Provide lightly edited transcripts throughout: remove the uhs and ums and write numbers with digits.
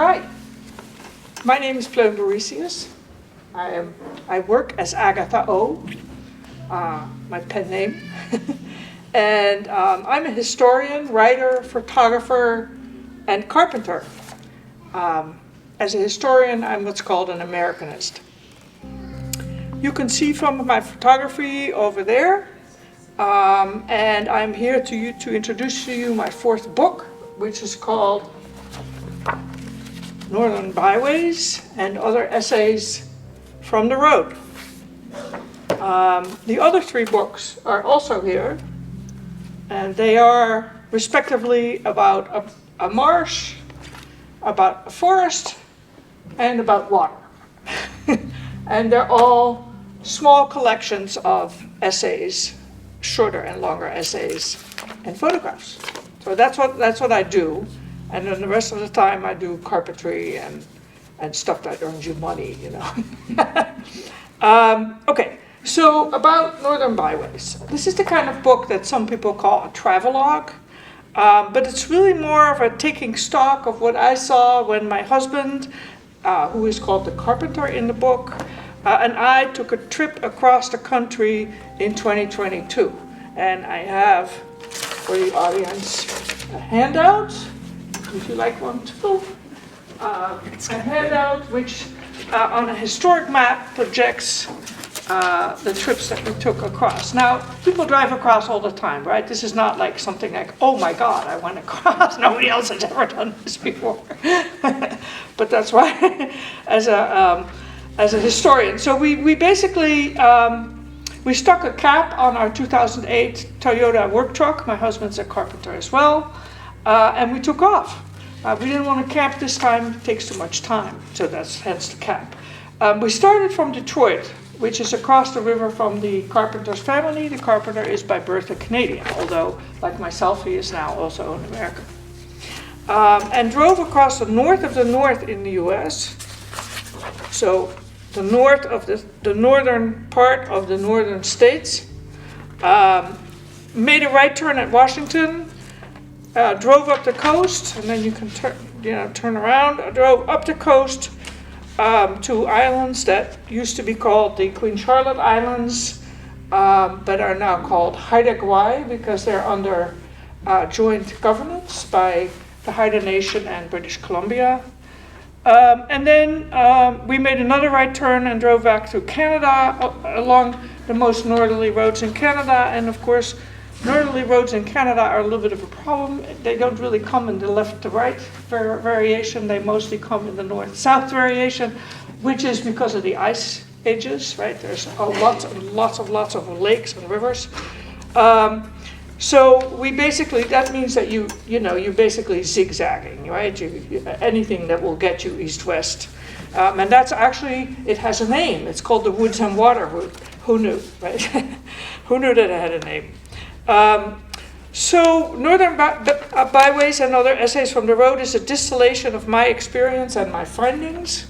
Hi, my name is Pleun Bouricius. I work as AgathaO, my pen name. And I'm a historian, writer, photographer, and carpenter. As a historian, I'm what's called an Americanist. You can see from my photography over there, and I'm here to introduce to you my fourth book, which is called Northern Byways and Other Essays from the Road. The other three books are also here, and they are respectively about a marsh, about a forest, and about water. And they're all small collections of essays, shorter and longer essays, and photographs. So that's what I do. And then the rest of the time I do carpentry and stuff that earns you money, you know. Okay, so about Northern Byways. This is the kind of book that some people call a travelogue, but it's really more of a taking stock of what I saw when my husband, who is called the Carpenter in the book, and I took a trip across the country in 2022. And I have, for the audience, a handout. Would you like one too? A handout which on a historic map projects the trips that we took across. Now, people drive across all the time, right? This is not like something like, oh my God, I went across. Nobody else has ever done this before. But that's why, as a historian. So we basically, we stuck a cap on our 2008 Toyota work truck. My husband's a carpenter as well. And we took off. We didn't want to camp this time, it takes too much time, so that's hence the cap. We started from Detroit, which is across the river from the Carpenter's family. The Carpenter is by birth a Canadian, although, like myself, he is now also an American. And drove across the north of the north in the US, so the north of the northern part of the northern states, made a right turn at Washington, drove up the coast, and then you can turn around. Drove up the coast to islands that used to be called the Queen Charlotte Islands, but are now called Haida Gwaii because they're under joint governance by the Haida Nation and British Columbia. And then we made another right turn and drove back to Canada along the most northerly roads in Canada, and of course, northerly roads in Canada are a little bit of a problem. They don't really come in the left to right variation. They mostly come in the north-south variation, which is because of the ice ages, right? There's lots of lakes and rivers. So we basically, that means that you're basically zigzagging, right? Anything that will get you east-west. And that's actually, it has a name. It's called the Woods and Water Route. Who knew, right? Who knew that it had a name? So Northern Byways and Other Essays from the Road is a distillation of my experience and my findings.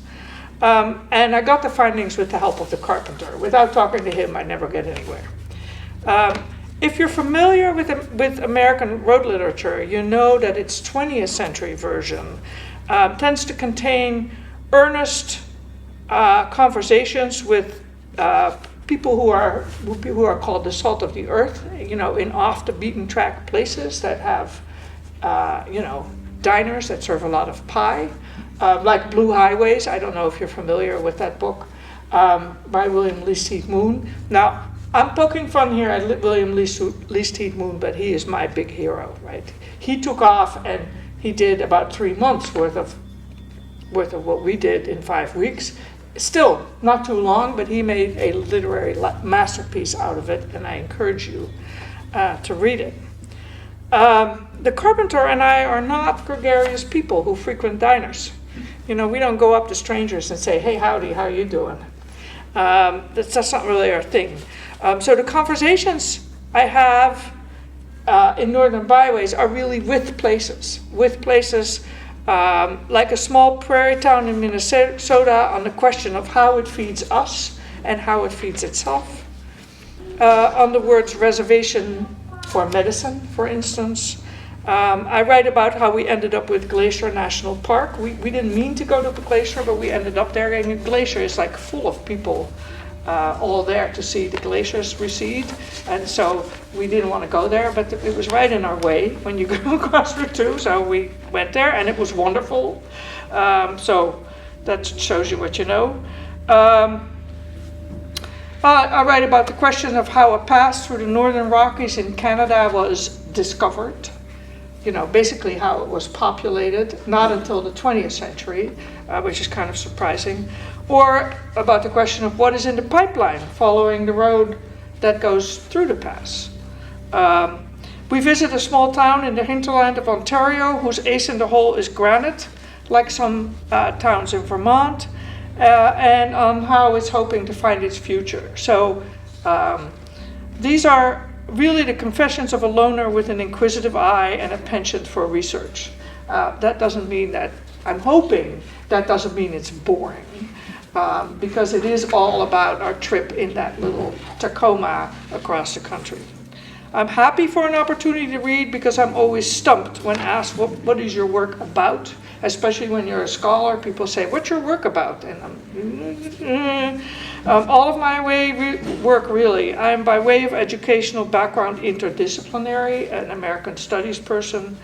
And I got the findings with the help of the Carpenter. Without talking to him, I never get anywhere. If you're familiar with American road literature, you know that its 20th century version tends to contain earnest conversations with people who are called the salt of the earth, in off the beaten track places that have, diners that serve a lot of pie, like Blue Highways. I don't know if you're familiar with that book by William Least Moon. Now, I'm poking fun here at William Least Moon, but he is my big hero, right? He took off and he did about 3 months worth of what we did in 5 weeks. Still not too long, but he made a literary masterpiece out of it, and I encourage you to read it. The Carpenter and I are not gregarious people who frequent diners. We don't go up to strangers and say, hey, howdy, how you doing? That's not really our thing. So the conversations I have in Northern Byways are really with places like a small prairie town in Minnesota on the question of how it feeds us and how it feeds itself. On the words reservation for medicine, for instance, I write about how we ended up with Glacier National Park. We didn't mean to go to the glacier, but we ended up there, and the glacier is like full of people all there to see the glaciers recede. And so we didn't want to go there, but it was right in our way when you go across Route 2, so we went there, and it was wonderful. So that shows you what you know. I write about the question of how a pass through the Northern Rockies in Canada was discovered. Basically how it was populated, not until the 20th century, which is kind of surprising. Or about the question of what is in the pipeline following the road that goes through the pass. We visit a small town in the hinterland of Ontario whose ace in the hole is granite, like some towns in Vermont, and on how it's hoping to find its future. So these are really the confessions of a loner with an inquisitive eye and a penchant for research. That doesn't mean that, I'm hoping, that doesn't mean it's boring, because it is all about our trip in that little Tacoma across the country. I'm happy for an opportunity to read because I'm always stumped when asked, what is your work about? Especially when you're a scholar, people say, what's your work about? And all of my work, really, I'm by way of educational background interdisciplinary, an American studies person.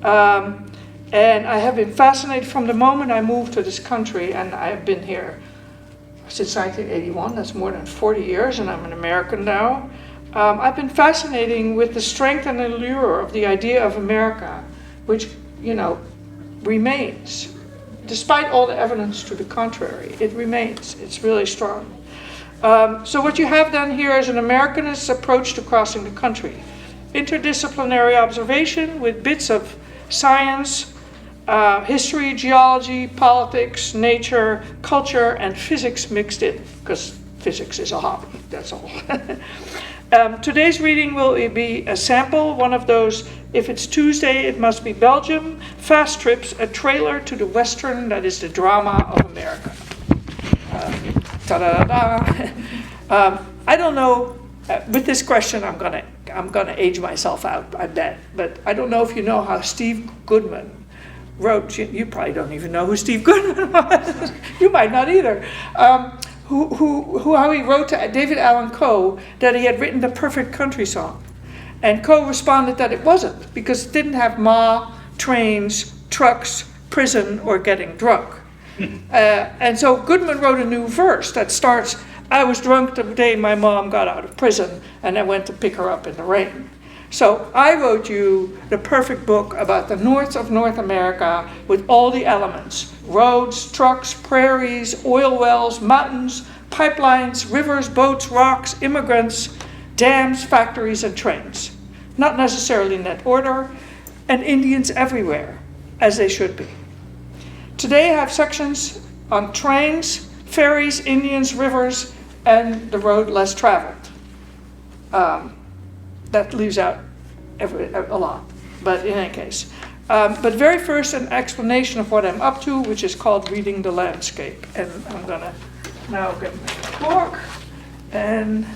And I have been fascinated from the moment I moved to this country, and I have been here since 1981, that's more than 40 years, and I'm an American now. I've been fascinated with the strength and allure of the idea of America, which, remains. Despite all the evidence to the contrary, it remains. It's really strong. So what you have done here is an Americanist approach to crossing the country. Interdisciplinary observation with bits of science, history, geology, politics, nature, culture, and physics mixed in, because physics is a hobby, that's all. Today's reading will be a sample, one of those, if it's Tuesday, it must be Belgium, fast trips, a trailer to the Western, that is the drama of America. I don't know, with this question I'm gonna age myself out, I bet, but I don't know if you know how Steve Goodman wrote, you probably don't even know who Steve Goodman was, you might not either. How he wrote to David Allan Coe that he had written the perfect country song. And Coe responded that it wasn't, because it didn't have ma, trains, trucks, prison, or getting drunk. And so Goodman wrote a new verse that starts, I was drunk the day my mom got out of prison, and I went to pick her up in the rain. So I wrote you the perfect book about the north of North America with all the elements. Roads, trucks, prairies, oil wells, mountains, pipelines, rivers, boats, rocks, immigrants, dams, factories, and trains. Not necessarily in that order, and Indians everywhere, as they should be. Today I have sections on trains, ferries, Indians, rivers, and the road less traveled. That leaves out a lot, but in any case. But very first, an explanation of what I'm up to, which is called Reading the Landscape. And I'm going to now get my book, and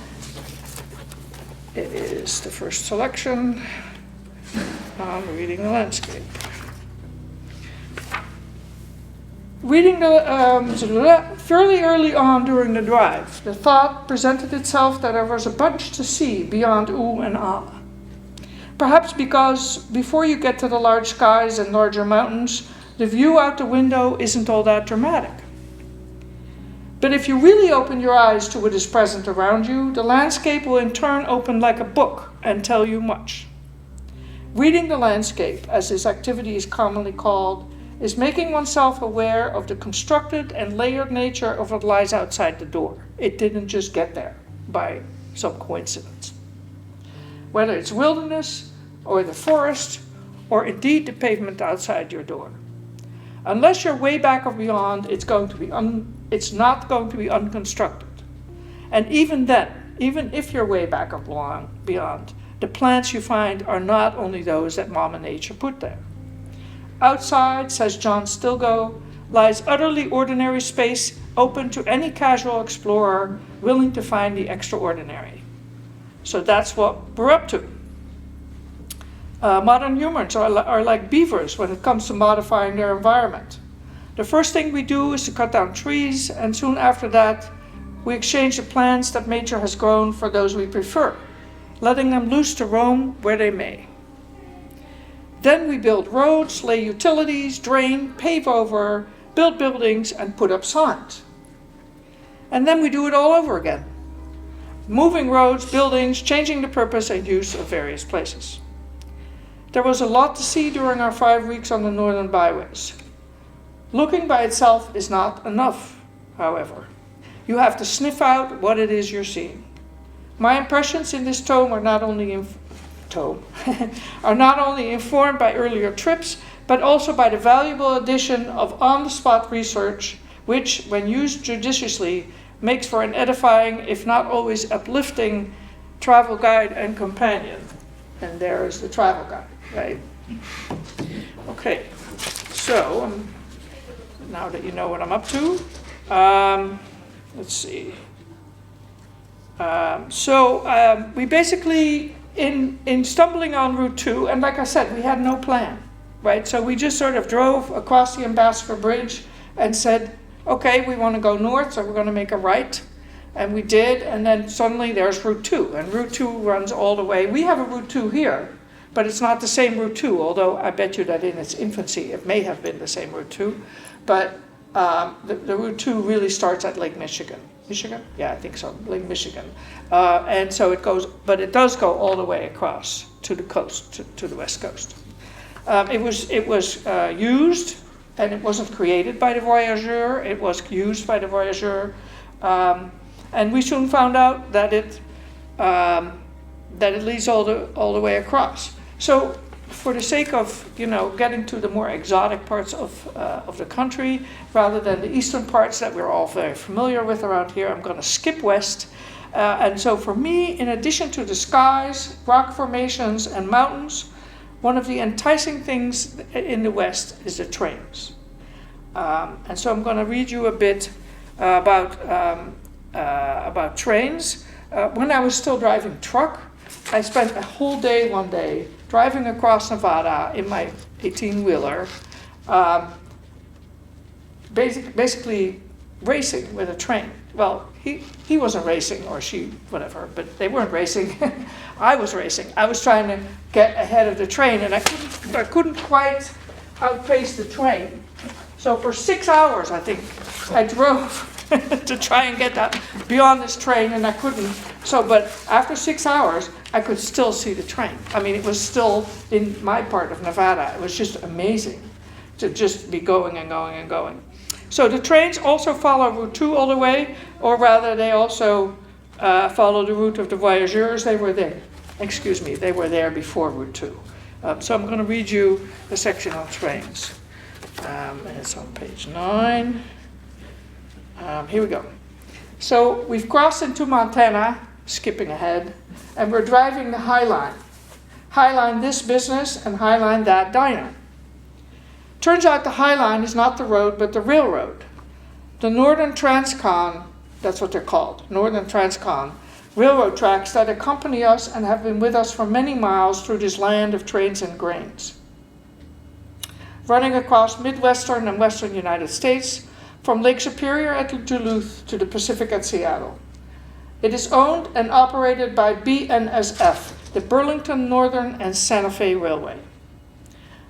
it is the first selection on Reading the Landscape. Reading fairly early on during the drive, the thought presented itself that there was a bunch to see beyond ooh and ah. Perhaps because before you get to the large skies and larger mountains, the view out the window isn't all that dramatic. But if you really open your eyes to what is present around you, the landscape will in turn open like a book and tell you much. Reading the landscape, as this activity is commonly called, is making oneself aware of the constructed and layered nature of what lies outside the door. It didn't just get there by some coincidence. Whether it's wilderness, or the forest, or indeed the pavement outside your door. Unless you're way back or beyond, it's not going to be unconstructed. And even then, even if you're way back or beyond, the plants you find are not only those that Mama Nature put there. Outside, says John Stilgoe, lies utterly ordinary space open to any casual explorer willing to find the extraordinary. So that's what we're up to. Modern humans are like beavers when it comes to modifying their environment. The first thing we do is to cut down trees, and soon after that, we exchange the plants that nature has grown for those we prefer, letting them loose to roam where they may. Then we build roads, lay utilities, drain, pave over, build buildings, and put up signs. And then we do it all over again, moving roads, buildings, changing the purpose and use of various places. There was a lot to see during our 5 weeks on the northern byways. Looking by itself is not enough, however. You have to sniff out what it is you're seeing. My impressions in this tome are not only informed by earlier trips, but also by the valuable addition of on-the-spot research, which, when used judiciously, makes for an edifying, if not always uplifting, travel guide and companion. And there is the travel guide, right? Okay, so now that you know what I'm up to, let's see. We basically, in stumbling on Route 2, and like I said, we had no plan, right? So we just sort of drove across the Ambassador Bridge and said, okay, we want to go north, so we're going to make a right. And we did, and then suddenly there's Route 2, and Route 2 runs all the way. We have a Route 2 here, but it's not the same Route 2, although I bet you that in its infancy it may have been the same Route 2. But the Route 2 really starts at Lake Michigan. Michigan? Yeah, I think so, Lake Michigan. And so it goes, but it does go all the way across to the coast, to the west coast. It was used, and it wasn't created by the voyageur, it was used by the voyageur. And we soon found out that it leads all the way across. So, for the sake of getting to the more exotic parts of the country, rather than the eastern parts that we're all very familiar with around here, I'm going to skip west. And so, for me, in addition to the skies, rock formations, and mountains, one of the enticing things in the west is the trains. And so, I'm going to read you a bit about trains. When I was still driving truck, I spent a whole day one day driving across Nevada in my 18-wheeler, basically racing with a train. Well, he wasn't racing, or she, whatever, but they weren't racing. I was racing. I was trying to get ahead of the train, and I couldn't quite outpace the train. So for 6 hours, I think, I drove to try and get that beyond this train, and I couldn't. But after 6 hours, I could still see the train. I mean, it was still in my part of Nevada. It was just amazing to just be going and going and going. So the trains also follow Route 2 all the way, or rather, they also follow the route of the voyageurs. They were there. They were there before Route 2. So I'm going to read you the section on trains. And it's on page 9. Here we go. So we've crossed into Montana, skipping ahead, and we're driving the High Line. High Line this business and High Line that diner. Turns out the High Line is not the road, but the railroad. The Northern Transcon, that's what they're called, Northern Transcon, railroad tracks that accompany us and have been with us for many miles through this land of trains and grains. Running across Midwestern and Western United States, from Lake Superior at Duluth to the Pacific at Seattle. It is owned and operated by BNSF, the Burlington Northern and Santa Fe Railway.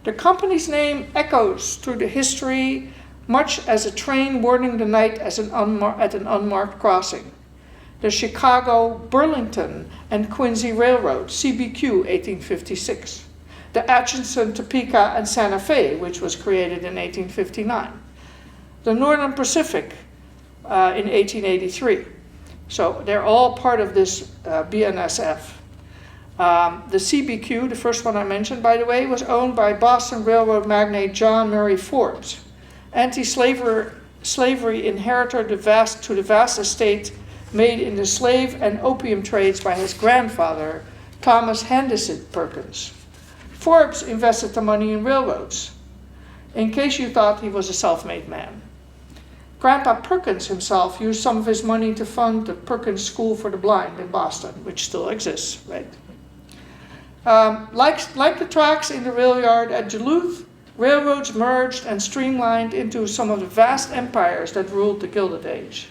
The company's name echoes through the history, much as a train warning the night at an unmarked crossing. The Chicago, Burlington, and Quincy Railroad, CBQ 1856. The Atchison, Topeka, and Santa Fe, which was created in 1859. The Northern Pacific in 1883. So they're all part of this BNSF. The CBQ, the first one I mentioned, by the way, was owned by Boston Railroad magnate John Murray Forbes, anti-slavery inheritor to the vast estate made in the slave and opium trades by his grandfather, Thomas Henderson Perkins. Forbes invested the money in railroads, in case you thought he was a self-made man. Grandpa Perkins himself used some of his money to fund the Perkins School for the Blind in Boston, which still exists, right? Like the tracks in the rail yard at Duluth, railroads merged and streamlined into some of the vast empires that ruled the Gilded Age.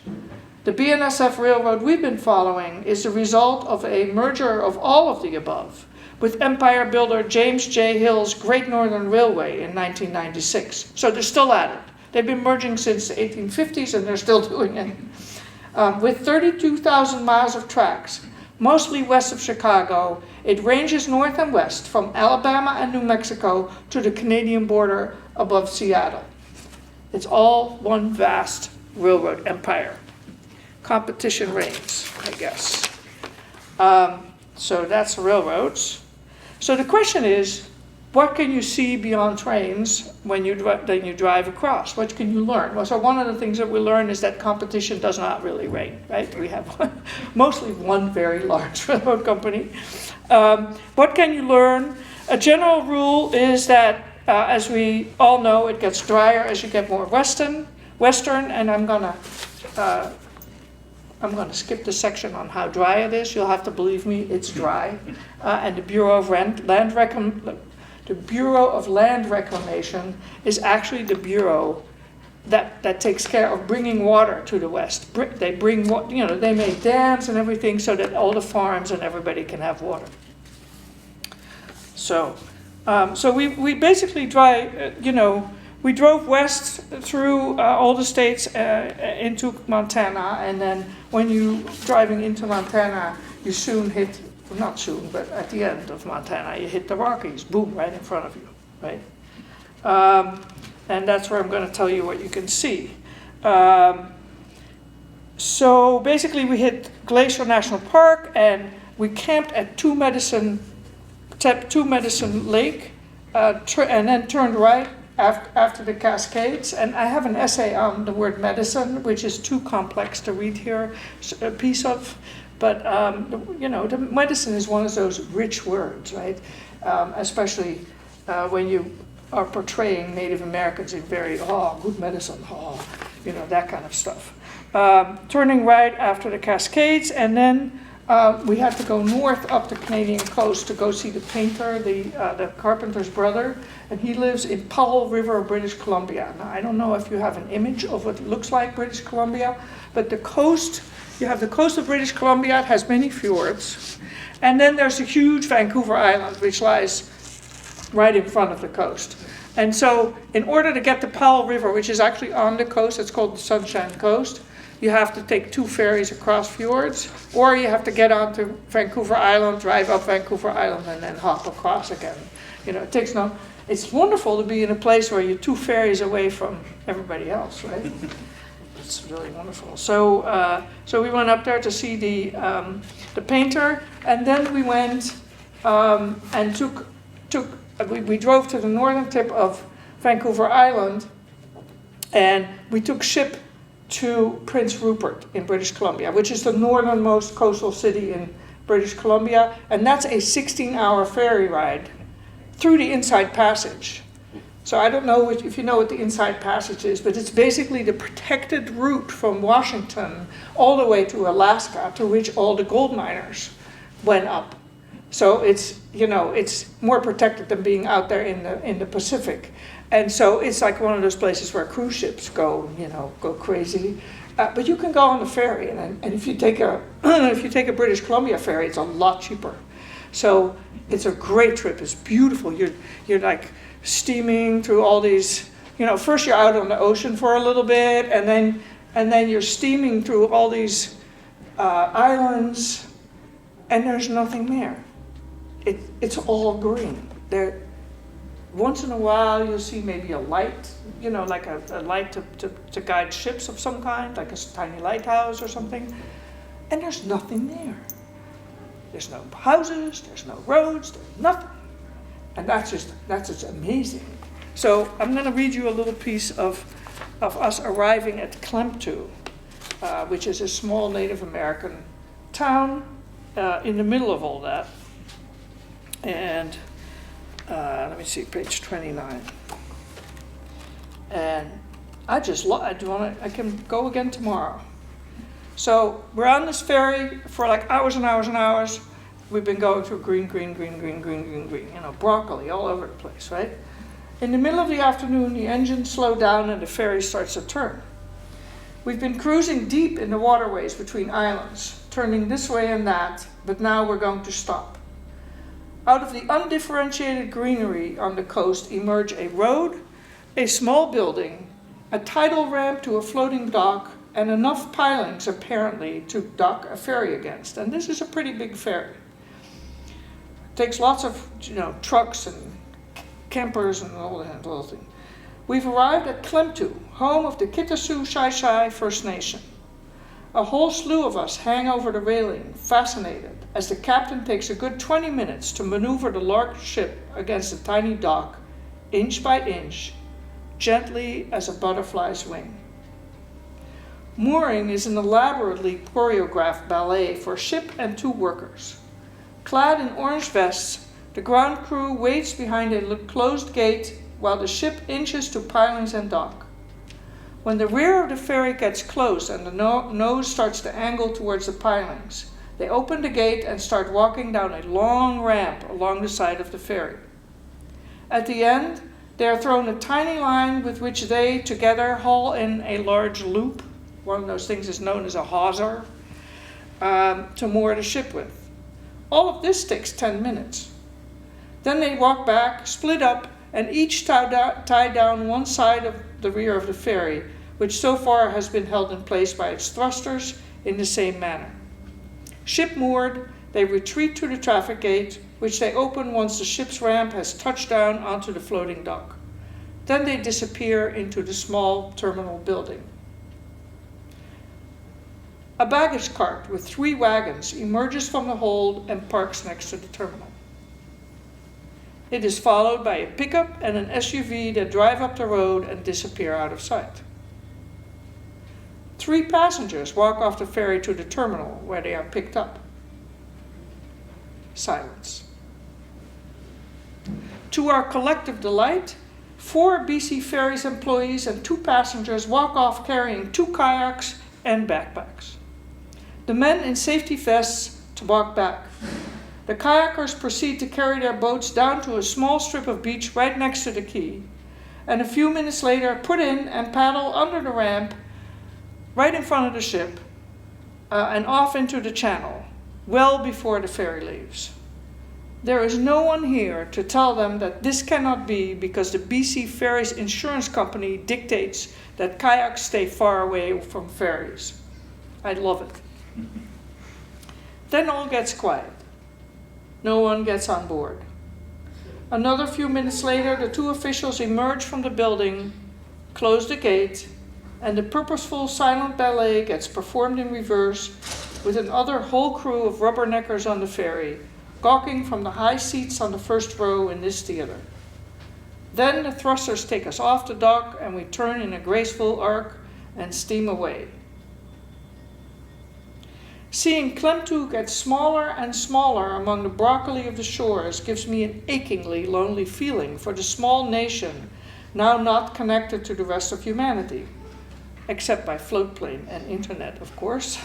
The BNSF railroad we've been following is the result of a merger of all of the above, with empire builder James J. Hill's Great Northern Railway in 1996. So they're still at it. They've been merging since the 1850s and they're still doing it. With 32,000 miles of tracks, mostly west of Chicago, it ranges north and west from Alabama and New Mexico to the Canadian border above Seattle. It's all one vast railroad empire. Competition reigns, I guess. So that's railroads. So the question is, what can you see beyond trains when you drive across? What can you learn? Well, so one of the things that we learn is that competition does not really reign, right? We have mostly one very large railroad company. What can you learn? A general rule is that, as we all know, it gets drier as you get more western, and I'm gonna skip the section on how dry it is. You'll have to believe me, it's dry. And the Bureau of Land Reclamation is actually the bureau that takes care of bringing water to the west. They bring, they make dams and everything so that all the farms and everybody can have water. So we basically we drove west through all the states into Montana, and then when you're driving into Montana, you soon hit, well, not soon, but at the end of Montana, you hit the Rockies, boom, right in front of you, right? And that's where I'm going to tell you what you can see. So basically we hit Glacier National Park, and we camped at Two Medicine Lake, and then turned right after the Cascades. And I have an essay on the word medicine, which is too complex to read here, a piece of. But, the medicine is one of those rich words, right? Especially when you are portraying Native Americans in very, good medicine, that kind of stuff. Turning right after the Cascades, and then we had to go north up the Canadian coast to go see the painter, the Carpenter's brother, and he lives in Powell River, British Columbia. Now, I don't know if you have an image of what it looks like, British Columbia, but the coast, you have the coast of British Columbia, it has many fjords, and then there's a huge Vancouver Island, which lies right in front of the coast. And so, in order to get to Powell River, which is actually on the coast, it's called the Sunshine Coast, you have to take 2 ferries across fjords, or you have to get onto Vancouver Island, drive up Vancouver Island, and then hop across again. It's wonderful to be in a place where you're 2 ferries away from everybody else, right? It's really wonderful. So we went up there to see the painter, and then we went and we drove to the northern tip of Vancouver Island, and we took ship to Prince Rupert in British Columbia, which is the northernmost coastal city in British Columbia, and that's a 16-hour ferry ride through the Inside Passage. So I don't know if you know what the Inside Passage is, but it's basically the protected route from Washington all the way to Alaska, to which all the gold miners went up. So it's more protected than being out there in the Pacific. And so it's like one of those places where cruise ships go crazy. But you can go on the ferry, and if you take a British Columbia ferry, it's a lot cheaper. So it's a great trip. It's beautiful. You're like steaming through all these. First you're out on the ocean for a little bit, and then you're steaming through all these islands, and there's nothing there. It's all green. Once in a while, you'll see maybe a light, like a light to guide ships of some kind, like a tiny lighthouse or something. And there's nothing there. There's no houses, there's no roads, there's nothing. And that's just amazing. So I'm going to read you a little piece of us arriving at Klemptu, which is a small Native American town in the middle of all that. And let me see, page 29. And I can go again tomorrow. So we're on this ferry for like hours and hours and hours. we've been going through green, green, green, green, green, green, green, broccoli all over the place, right? In the middle of the afternoon, the engines slow down and the ferry starts to turn. We've been cruising deep in the waterways between islands, turning this way and that, but now we're going to stop. Out of the undifferentiated greenery on the coast emerge a road, a small building, a tidal ramp to a floating dock, and enough pilings apparently to dock a ferry against. And this is a pretty big ferry. It takes lots of trucks and campers and all that little thing. We've arrived at Klemtu, home of the Kitasoo Shai Shai First Nation. A whole slew of us hang over the railing, fascinated, as the captain takes a good 20 minutes to maneuver the large ship against a tiny dock, inch by inch, gently as a butterfly's wing. Mooring is an elaborately choreographed ballet for ship and 2 workers. Clad in orange vests, the ground crew waits behind a closed gate while the ship inches to pilings and dock. When the rear of the ferry gets close and the nose starts to angle towards the pilings, they open the gate and start walking down a long ramp along the side of the ferry. At the end, they are thrown a tiny line with which they together haul in a large loop. One of those things is known as a hawser, to moor the ship with. All of this takes 10 minutes. Then they walk back, split up, and each tie down one side of the rear of the ferry, which so far has been held in place by its thrusters in the same manner. Ship moored, they retreat to the traffic gate, which they open once the ship's ramp has touched down onto the floating dock. Then they disappear into the small terminal building. A baggage cart with 3 wagons emerges from the hold and parks next to the terminal. It is followed by a pickup and an SUV that drive up the road and disappear out of sight. 3 passengers walk off the ferry to the terminal where they are picked up. Silence. To our collective delight, 4 BC Ferries employees and 2 passengers walk off carrying 2 kayaks and backpacks. The men in safety vests to walk back. The kayakers proceed to carry their boats down to a small strip of beach right next to the quay, and a few minutes later put in and paddle under the ramp right in front of the ship and off into the channel, well before the ferry leaves. There is no one here to tell them that this cannot be because the BC Ferries insurance company dictates that kayaks stay far away from ferries. I love it. Then all gets quiet. No one gets on board. Another few minutes later, the 2 officials emerge from the building, close the gate, and the purposeful silent ballet gets performed in reverse with another whole crew of rubberneckers on the ferry, gawking from the high seats on the first row in this theater. Then the thrusters take us off the dock and we turn in a graceful arc and steam away. Seeing Klemtu get smaller and smaller among the broccoli of the shores gives me an achingly lonely feeling for the small nation now not connected to the rest of humanity, except by float plane and internet, of course,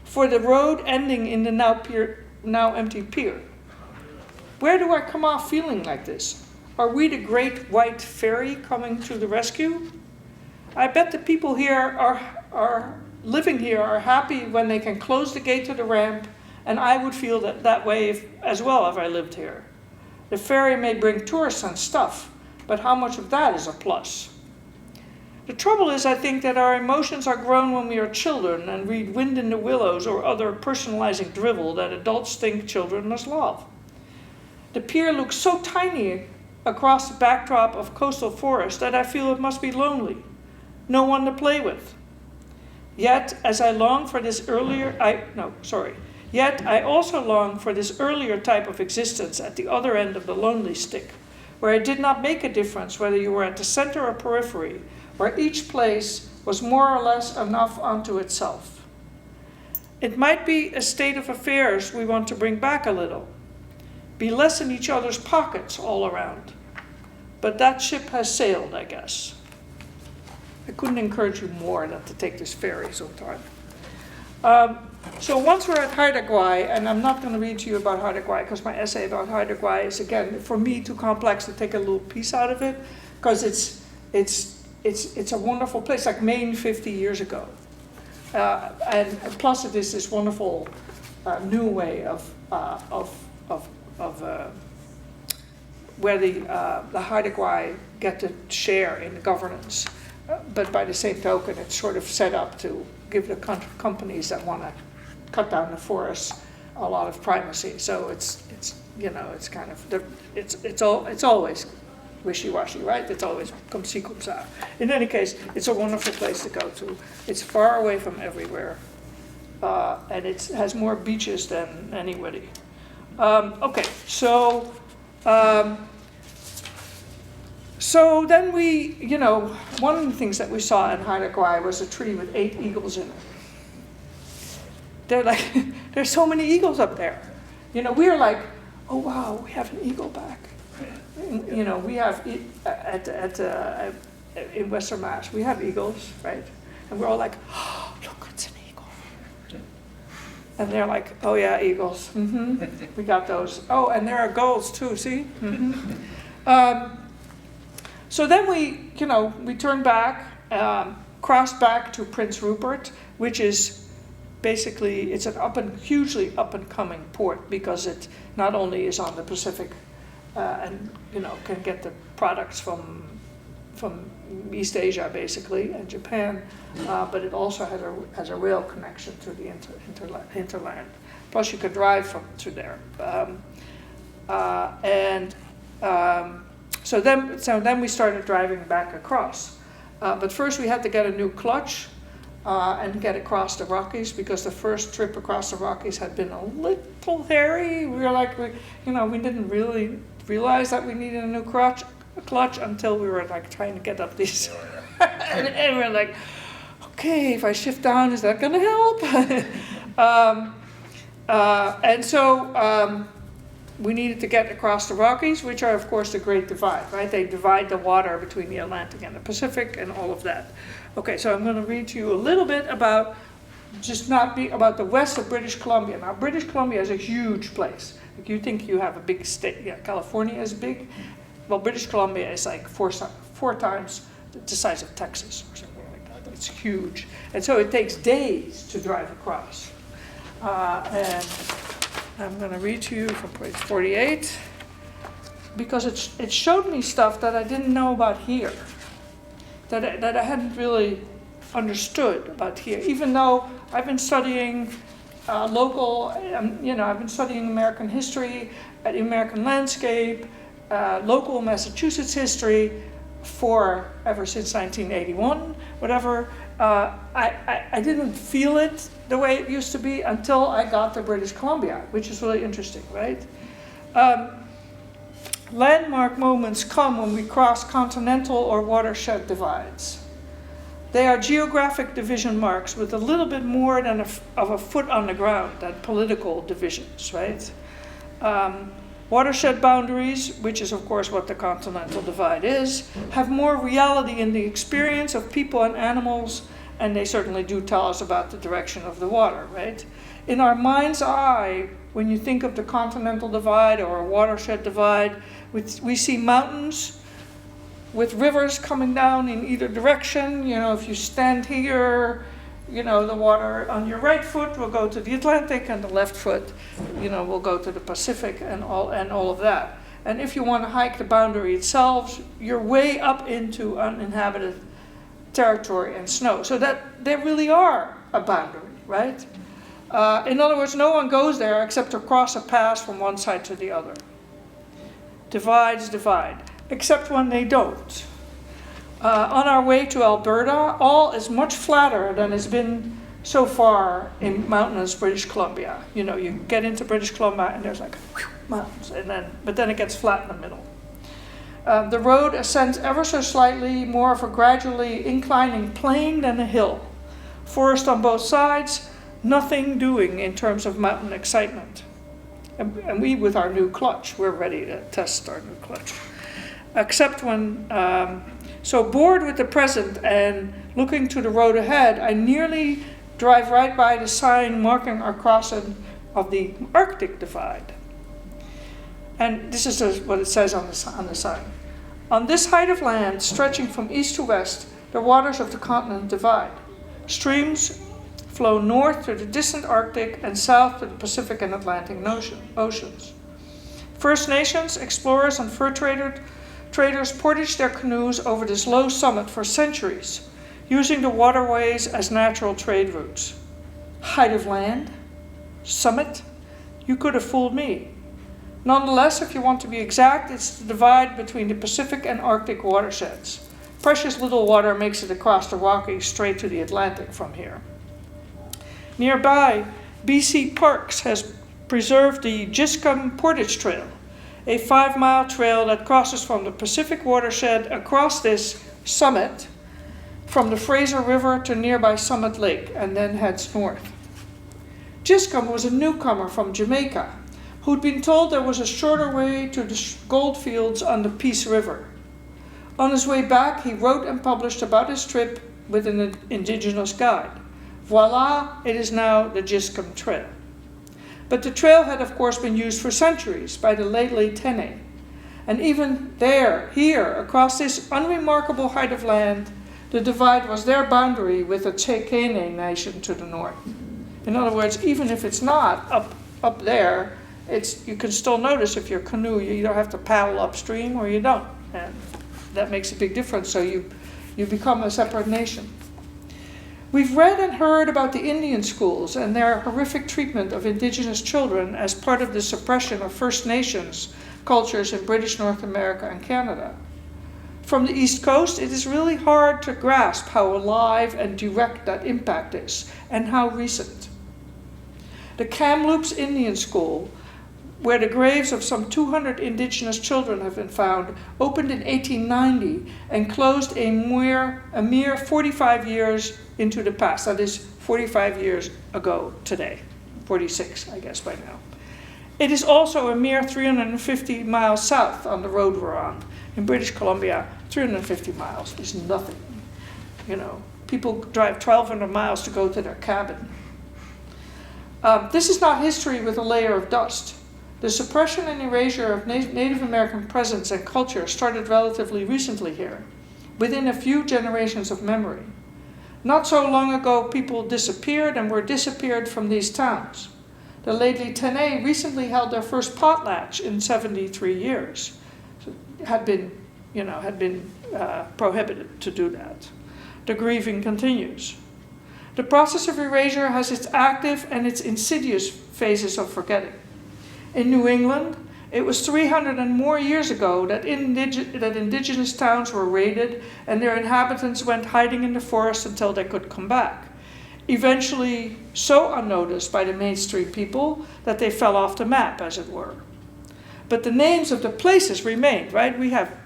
for the road ending in the now empty pier. Where do I come off feeling like this? Are we the great white ferry coming to the rescue? I bet the people here are living here are happy when they can close the gate to the ramp, and I would feel that way as well if I lived here. The ferry may bring tourists and stuff, but how much of that is a plus? The trouble is, I think, that our emotions are grown when we are children and read Wind in the Willows or other personalizing drivel that adults think children must love. The pier looks so tiny across the backdrop of coastal forest that I feel it must be lonely. No one to play with. Yet I also long for this earlier type of existence at the other end of the lonely stick, where it did not make a difference whether you were at the center or periphery, where each place was more or less enough unto itself. It might be a state of affairs we want to bring back a little, be less in each other's pockets all around. But that ship has sailed, I guess. I couldn't encourage you more than to take this ferry sometime. So once we're at Haida and I'm not going to read to you about Haida because my essay about Haida is, again, for me, too complex to take a little piece out of it, because it's a wonderful place, like Maine 50 years ago. And plus it is this wonderful new way of where the Haida get to share in the governance. But by the same token, it's sort of set up to give the companies that want to cut down the forests a lot of primacy. So it's kind of it's always wishy-washy, right? It's always comme ci, comme ça. In any case, it's a wonderful place to go to. It's far away from everywhere, and it has more beaches than anybody. Okay, so. So then we, one of the things that we saw in Haida was a tree with 8 eagles in it. They're like, there's so many eagles up there. We were like, oh wow, we have an eagle back. We have in Western Mass, we have eagles, right? And we're all like, oh, look, it's an eagle. And they're like, oh yeah, eagles. We got those. Oh, and there are gulls too. See. So then we turned back, crossed back to Prince Rupert, which is basically, it's an hugely up and coming port, because it not only is on the Pacific and can get the products from East Asia basically and Japan, but it also has a rail connection to the hinterland. Plus you could drive through there, So then we started driving back across. But first we had to get a new clutch and get across the Rockies, because the first trip across the Rockies had been a little hairy. We were like, we didn't really realize that we needed a new clutch until we were like trying to get up these. and we were like, okay, if I shift down, is that going to help? And so we needed to get across the Rockies, which are, of course, the Great Divide, right? They divide the water between the Atlantic and the Pacific and all of that. Okay, so I'm going to read to you a little bit about about the west of British Columbia. Now, British Columbia is a huge place. Like, you think you have a big state. Yeah, California is big. Well, British Columbia is like four times the size of Texas or something like that. It's huge. And so it takes days to drive across. And I'm going to read to you from page 48, because it showed me stuff that I didn't know about here, that I hadn't really understood about here, even though I've been studying I've been studying American history, American landscape, local Massachusetts history ever since 1981, whatever. I didn't feel it the way it used to be until I got to British Columbia, which is really interesting, right? Landmark moments come when we cross continental or watershed divides. They are geographic division marks with a little bit more than of a foot on the ground than political divisions, right? Watershed boundaries, which is of course what the continental divide is, have more reality in the experience of people and animals, and they certainly do tell us about the direction of the water, right? In our mind's eye, when you think of the continental divide or a watershed divide, we see mountains with rivers coming down in either direction. If you stand here, the water on your right foot will go to the Atlantic, and the left foot, will go to the Pacific, and all of that. And if you want to hike the boundary itself, you're way up into uninhabited territory and snow. So that they really are a boundary, right? In other words, no one goes there except to cross a pass from one side to the other. Divides divide, except when they don't. On our way to Alberta, all is much flatter than has been so far in mountainous British Columbia. You get into British Columbia and there's like mountains, but then it gets flat in the middle. The road ascends ever so slightly, more of a gradually inclining plain than a hill. Forest on both sides, nothing doing in terms of mountain excitement. And we, with our new clutch, we're ready to test our new clutch. Except when, so bored with the present and looking to the road ahead, I nearly drive right by the sign marking our crossing of the Arctic Divide. And this is what it says on the sign. On this height of land, stretching from east to west, the waters of the continent divide. Streams flow north to the distant Arctic and south to the Pacific and Atlantic oceans. First Nations, explorers, and fur traders portaged their canoes over this low summit for centuries, using the waterways as natural trade routes. Height of land? Summit? You could have fooled me. Nonetheless, if you want to be exact, it's the divide between the Pacific and Arctic watersheds. Precious little water makes it across the Rockies straight to the Atlantic from here. Nearby, BC Parks has preserved the Giscombe Portage Trail, a 5-mile trail that crosses from the Pacific watershed across this summit from the Fraser River to nearby Summit Lake and then heads north. Giscombe was a newcomer from Jamaica who'd been told there was a shorter way to the gold fields on the Peace River. On his way back, he wrote and published about his trip with an indigenous guide. Voila, it is now the Giscombe Trail. But the trail had, of course, been used for centuries by the Lheidli T'enneh. And even here, across this unremarkable height of land, the divide was their boundary with the Tsekene nation to the north. In other words, even if it's not up there, you can still notice if your canoe, you either have to paddle upstream or you don't. And that makes a big difference, so you become a separate nation. We've read and heard about the Indian schools and their horrific treatment of indigenous children as part of the suppression of First Nations cultures in British North America and Canada. From the East Coast, it is really hard to grasp how alive and direct that impact is, and how recent. The Kamloops Indian School, where the graves of some 200 indigenous children have been found, opened in 1890 and closed a mere 45 years into the past. That is 45 years ago today, 46, I guess, by now. It is also a mere 350 miles south on the road we're on. In British Columbia, 350 miles is nothing. You know, people drive 1,200 miles to go to their cabin. This is not history with a layer of dust. The suppression and erasure of Native American presence and culture started relatively recently here, within a few generations of memory. Not so long ago, people disappeared and were disappeared from these towns. The Lheidli T'enneh recently held their first potlatch in 73 years. So it had been prohibited to do that. The grieving continues. The process of erasure has its active and its insidious phases of forgetting. In New England, it was 300 and more years ago that indigenous towns were raided and their inhabitants went hiding in the forest until they could come back, eventually so unnoticed by the mainstream people that they fell off the map, as it were. But the names of the places remained, right? We have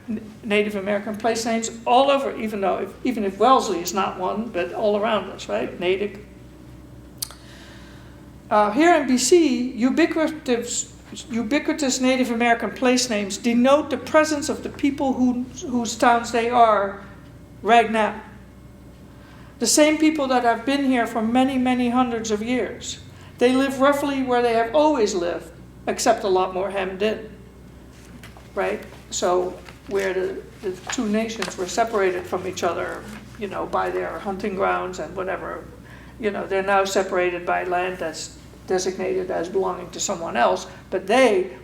Native American place names all over, even if Wellesley is not one, but all around us, right? Natick. Here in BC, ubiquitous Native American place names denote the presence of the people whose towns they are right now. The same people that have been here for many, many hundreds of years. They live roughly where they have always lived, except a lot more hemmed in, right? So where the two nations were separated from each other, by their hunting grounds and whatever, they're now separated by land that's designated as belonging to someone else, but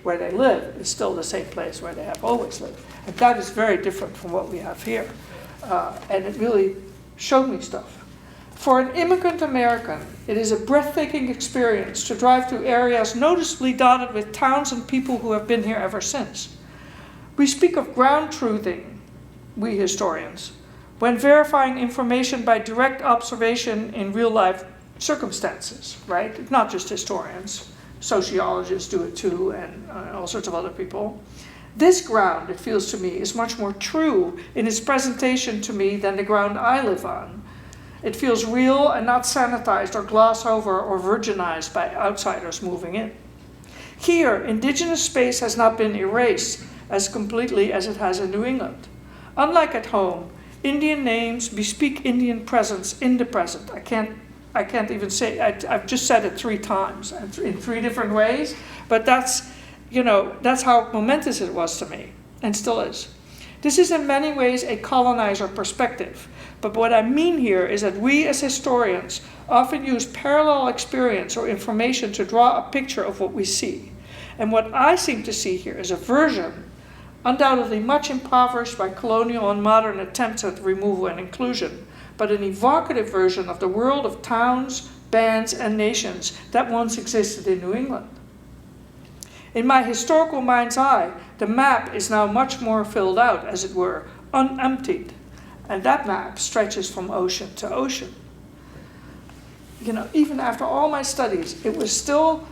where they live, is still the same place where they have always lived. And that is very different from what we have here. And it really showed me stuff. For an immigrant American, it is a breathtaking experience to drive through areas noticeably dotted with towns and people who have been here ever since. We speak of ground truthing, we historians, when verifying information by direct observation in real life circumstances, right? Not just historians. Sociologists do it too, and all sorts of other people. This ground, it feels to me, is much more true in its presentation to me than the ground I live on. It feels real and not sanitized or glossed over or virginized by outsiders moving in. Here, indigenous space has not been erased as completely as it has in New England. Unlike at home, Indian names bespeak Indian presence in the present. I can't even say, I've just said it 3 times in 3 different ways, but that's how momentous it was to me, and still is. This is in many ways a colonizer perspective, but what I mean here is that we as historians often use parallel experience or information to draw a picture of what we see. And what I seem to see here is a version, undoubtedly much impoverished by colonial and modern attempts at removal and inclusion, but an evocative version of the world of towns, bands, and nations that once existed in New England. In my historical mind's eye, the map is now much more filled out, as it were, unemptied, and that map stretches from ocean to ocean. Even after all my studies, it was still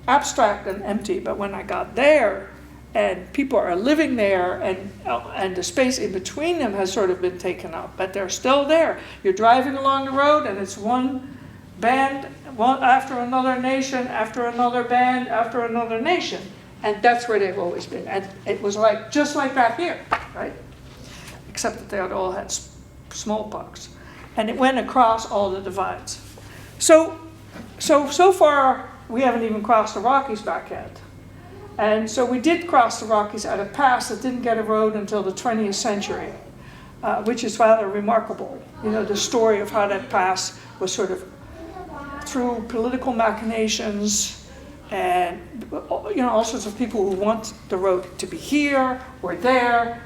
abstract and empty, but when I got there, and people are living there, and the space in between them has sort of been taken up, but they're still there. You're driving along the road, and it's one band, one after another nation, after another band, after another nation, and that's where they've always been. And it was just like that here, right? Except that they had all had smallpox, and it went across all the divides. So far we haven't even crossed the Rockies back yet. And so we did cross the Rockies at a pass that didn't get a road until the 20th century, which is rather remarkable. The story of how that pass was sort of through political machinations and all sorts of people who want the road to be here or there.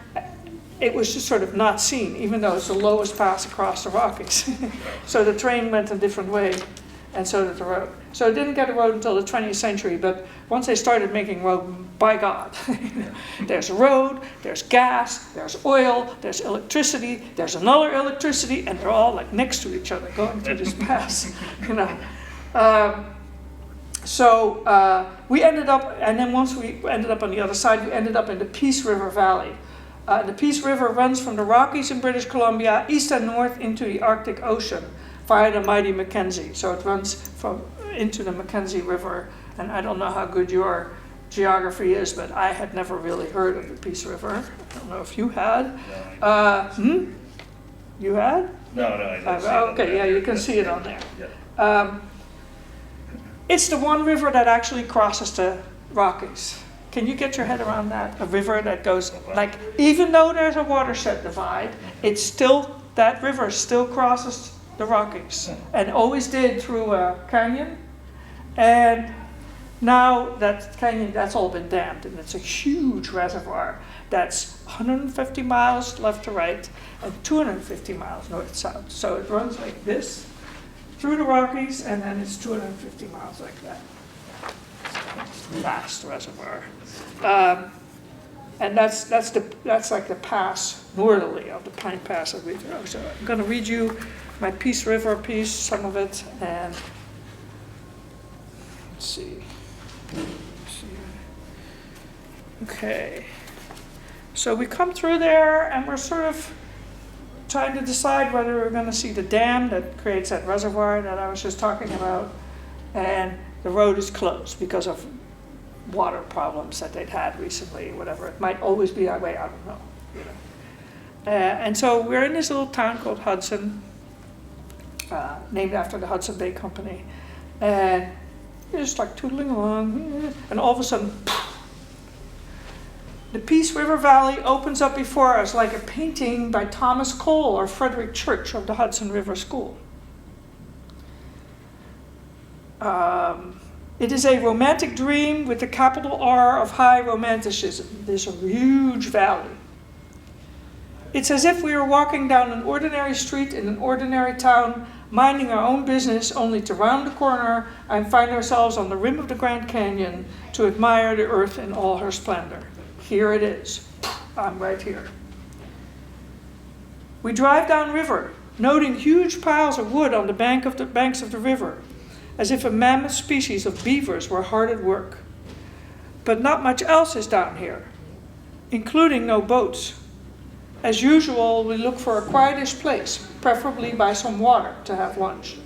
It was just sort of not seen, even though it's the lowest pass across the Rockies. So the train went a different way, and so did the road. So it didn't get a road until the 20th century, but once they started making road, by God, there's a road, there's gas, there's oil, there's electricity, there's another electricity, and they're all like next to each other going through this pass, So we ended up, and then once we ended up on the other side, we ended up in the Peace River Valley. The Peace River runs from the Rockies in British Columbia east and north into the Arctic Ocean via the mighty Mackenzie. So it runs into the Mackenzie River, and I don't know how good your geography is, but I had never really heard of the Peace River. I don't know if you had. You had? No, I didn't see it on okay, there. yeah, you can see it on there. Yeah. It's the one river that actually crosses the Rockies. Can you get your head around that? A river that goes, even though there's a watershed divide, that river still crosses the Rockies, and always did through a canyon. And now that canyon, that's all been dammed, and it's a huge reservoir that's 150 miles left to right and 250 miles north to south. So it runs like this through the Rockies, and then it's 250 miles like that. Vast reservoir. And that's like the pass northerly of the Pine Pass that we do. So I'm going to read you my Peace River piece, some of it, and let's see. Okay. So we come through there, and we're sort of trying to decide whether we're going to see the dam that creates that reservoir that I was just talking about, and the road is closed because of water problems that they'd had recently, whatever. It might always be that way, I don't know. And so we're in this little town called Hudson, named after the Hudson Bay Company, and we're just like tootling along, and all of a sudden, the Peace River Valley opens up before us like a painting by Thomas Cole or Frederick Church of the Hudson River School. It is a romantic dream with the capital R of high romanticism. There's a huge valley. It's as if we were walking down an ordinary street in an ordinary town, minding our own business, only to round the corner and find ourselves on the rim of the Grand Canyon to admire the earth in all her splendor. Here it is. I'm right here. We drive downriver, noting huge piles of wood on the banks of the river, as if a mammoth species of beavers were hard at work. But not much else is down here, including no boats. As usual, we look for a quietish place, preferably by some water, to have lunch.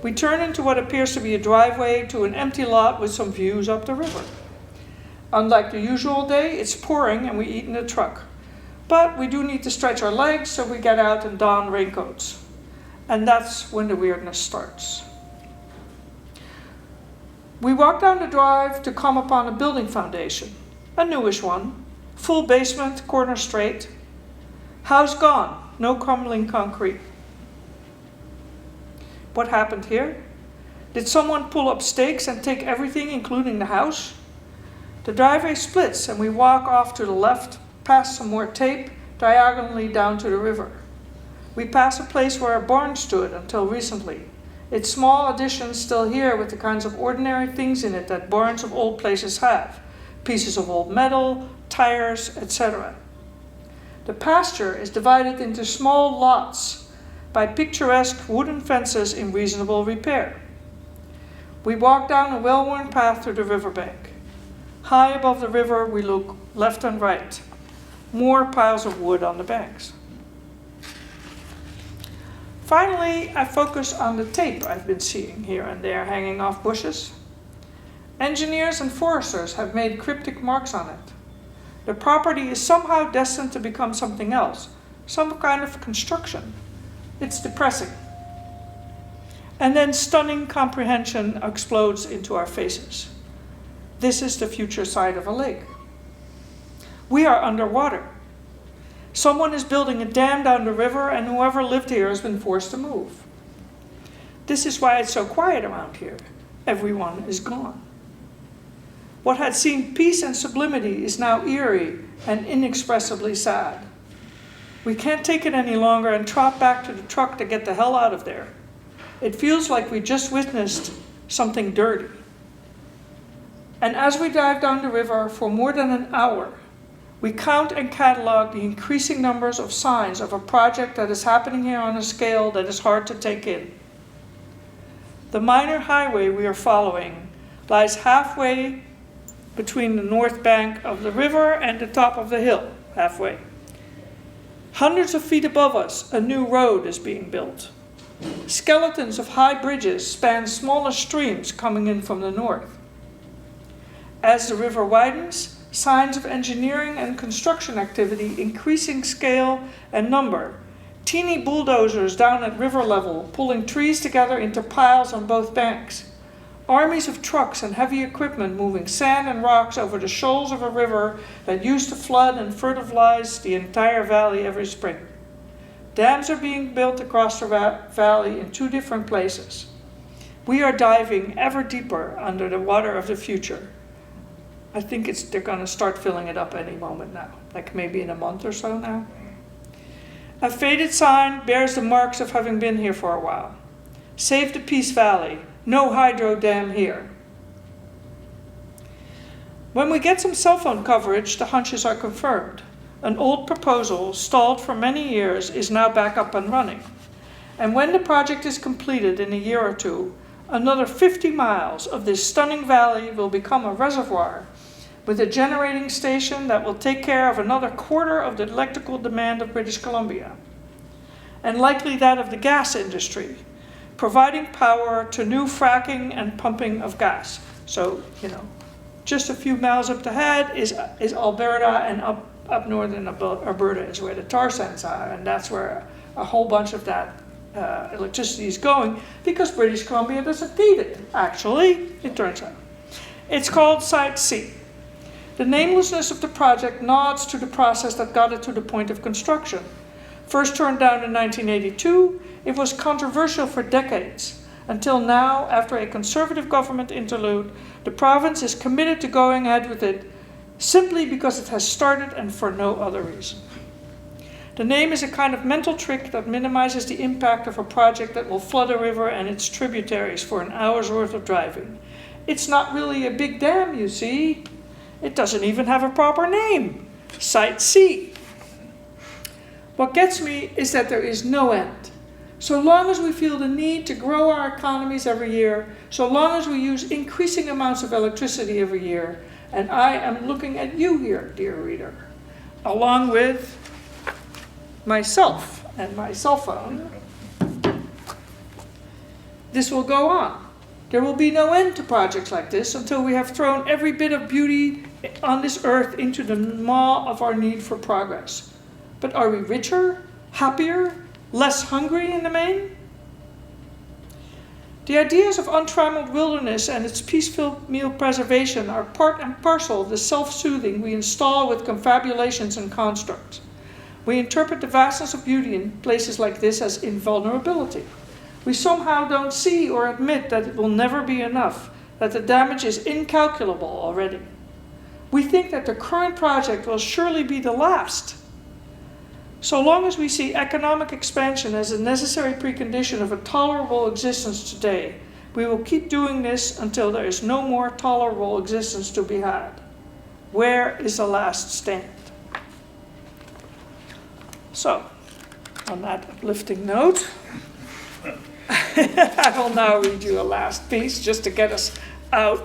We turn into what appears to be a driveway to an empty lot with some views up the river. Unlike the usual day, it's pouring and we eat in the truck. But we do need to stretch our legs, so we get out and don raincoats. And that's when the weirdness starts. We walk down the drive to come upon a building foundation, a newish one, full basement, corner straight. House gone, no crumbling concrete. What happened here? Did someone pull up stakes and take everything, including the house? The driveway splits and we walk off to the left, past some more tape, diagonally down to the river. We pass a place where a barn stood until recently. Its small additions still here with the kinds of ordinary things in it that barns of old places have. Pieces of old metal, tires, etc. The pasture is divided into small lots by picturesque wooden fences in reasonable repair. We walk down a well-worn path to the riverbank. High above the river, we look left and right. More piles of wood on the banks. Finally, I focus on the tape I've been seeing here and there hanging off bushes. Engineers and foresters have made cryptic marks on it. The property is somehow destined to become something else, some kind of construction. It's depressing. And then stunning comprehension explodes into our faces. This is the future side of a lake. We are underwater. Someone is building a dam down the river, and whoever lived here has been forced to move. This is why it's so quiet around here. Everyone is gone. What had seemed peace and sublimity is now eerie and inexpressibly sad. We can't take it any longer and trot back to the truck to get the hell out of there. It feels like we just witnessed something dirty. And as we drive down the river for more than an hour, we count and catalog the increasing numbers of signs of a project that is happening here on a scale that is hard to take in. The minor highway we are following lies halfway between the north bank of the river and the top of the hill, halfway. Hundreds of feet above us, a new road is being built. Skeletons of high bridges span smaller streams coming in from the north. As the river widens, signs of engineering and construction activity increasing scale and number. Teeny bulldozers down at river level, pulling trees together into piles on both banks. Armies of trucks and heavy equipment moving sand and rocks over the shoals of a river that used to flood and fertilize the entire valley every spring. Dams are being built across the valley in 2 different places. We are diving ever deeper under the water of the future. I think they're going to start filling it up any moment now, like maybe in a month or so now. A faded sign bears the marks of having been here for a while. Save the Peace Valley. No hydro dam here. When we get some cell phone coverage, the hunches are confirmed. An old proposal, stalled for many years, is now back up and running. And when the project is completed in a year or 2, another 50 miles of this stunning valley will become a reservoir with a generating station that will take care of another quarter of the electrical demand of British Columbia, and likely that of the gas industry, providing power to new fracking and pumping of gas. So, just a few miles up the head is Alberta, and up northern Alberta is where the tar sands are, and that's where a whole bunch of that electricity is going, because British Columbia doesn't need it, actually, it turns out. It's called Site C. The namelessness of the project nods to the process that got it to the point of construction. First turned down in 1982, it was controversial for decades, until now, after a conservative government interlude, the province is committed to going ahead with it simply because it has started and for no other reason. The name is a kind of mental trick that minimizes the impact of a project that will flood a river and its tributaries for an hour's worth of driving. It's not really a big dam, you see. It doesn't even have a proper name. Site C. What gets me is that there is no end. So long as we feel the need to grow our economies every year, so long as we use increasing amounts of electricity every year, and I am looking at you here, dear reader, along with myself and my cell phone, this will go on. There will be no end to projects like this until we have thrown every bit of beauty on this earth into the maw of our need for progress. But are we richer, happier, less hungry in the main? The ideas of untrammeled wilderness and its peaceful meal preservation are part and parcel of the self-soothing we install with confabulations and constructs. We interpret the vastness of beauty in places like this as invulnerability. We somehow don't see or admit that it will never be enough, that the damage is incalculable already. We think that the current project will surely be the last. So long as we see economic expansion as a necessary precondition of a tolerable existence today, we will keep doing this until there is no more tolerable existence to be had. Where is the last stand? So, on that uplifting note, I will now read you a last piece just to get us out.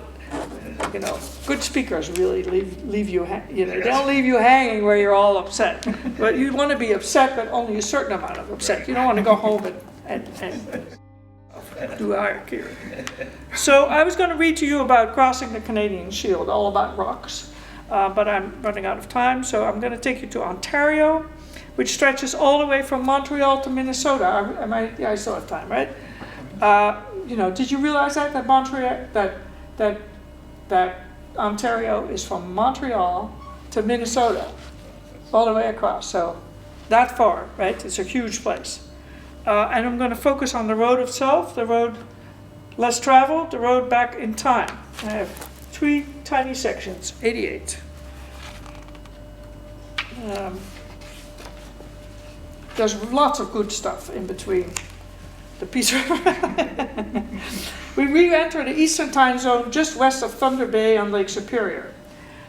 You know, good speakers really leave you, they don't leave you hanging where you're all upset. But you want to be upset, but only a certain amount of upset. You don't want to go home and do harakiri. So I was going to read to you about crossing the Canadian Shield, all about rocks. But I'm running out of time, so I'm going to take you to Ontario, which stretches all the way from Montreal to Minnesota. I still have time, right? Did you realize that Montreal, that Ontario is from Montreal to Minnesota, all the way across? So that far, right? It's a huge place. And I'm going to focus on the road itself, the road less traveled, the road back in time. I have 3 tiny sections, 88. There's lots of good stuff in between the Peace River. We re-enter the eastern time zone just west of Thunder Bay on Lake Superior.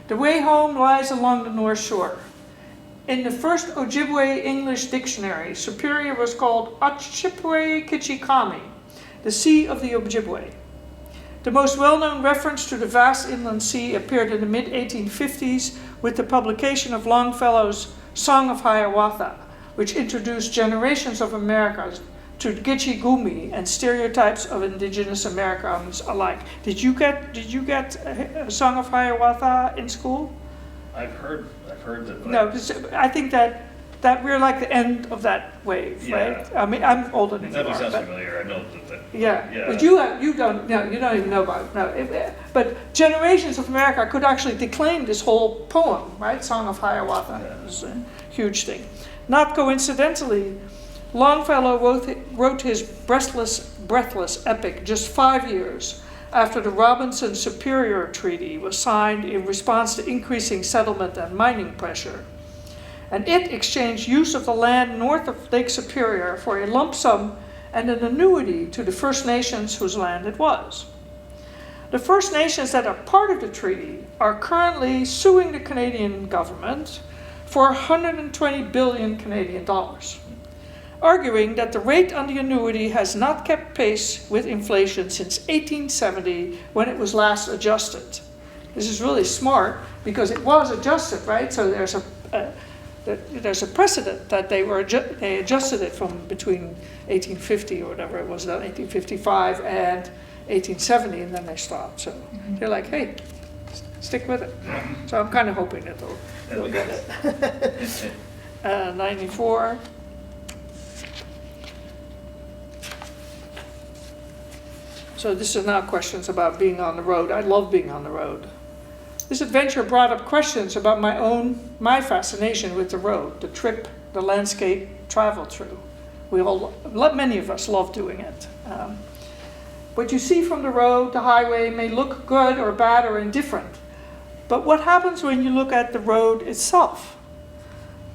The way home lies along the north shore. In the first Ojibwe English dictionary, Superior was called Ochipwe Kichikami, the Sea of the Ojibwe. The most well-known reference to the vast inland sea appeared in the mid-1850s with the publication of Longfellow's Song of Hiawatha, which introduced generations of Americans to Gitche Gumee and stereotypes of indigenous Americans alike. Did you get a Song of Hiawatha in school? I've heard that. No, I think that we're like the end of that wave, right? I mean, I'm older than you That are. sounds But, familiar. I know that. yeah, but you don't even know about it. No, but generations of America could actually declaim this whole poem, right? Song of Hiawatha. Yeah. It was a huge thing. Not coincidentally, Longfellow wrote his breathless epic just 5 years after the Robinson-Superior Treaty was signed in response to increasing settlement and mining pressure. And it exchanged use of the land north of Lake Superior for a lump sum and an annuity to the First Nations whose land it was. The First Nations that are part of the treaty are currently suing the Canadian government for 120 billion Canadian dollars, arguing that the rate on the annuity has not kept pace with inflation since 1870 when it was last adjusted. This is really smart because it was adjusted, right? So there's a precedent that they adjusted it from between 1850 or whatever it was, 1855 and 1870, and then they stopped. So they're like, hey, stick with it. So I'm kind of hoping that they'll get it. 94. So this is now questions about being on the road. I love being on the road. This adventure brought up questions about my fascination with the road, the trip, the landscape traveled through. Many of us love doing it. What you see from the road, the highway, may look good or bad or indifferent. But what happens when you look at the road itself?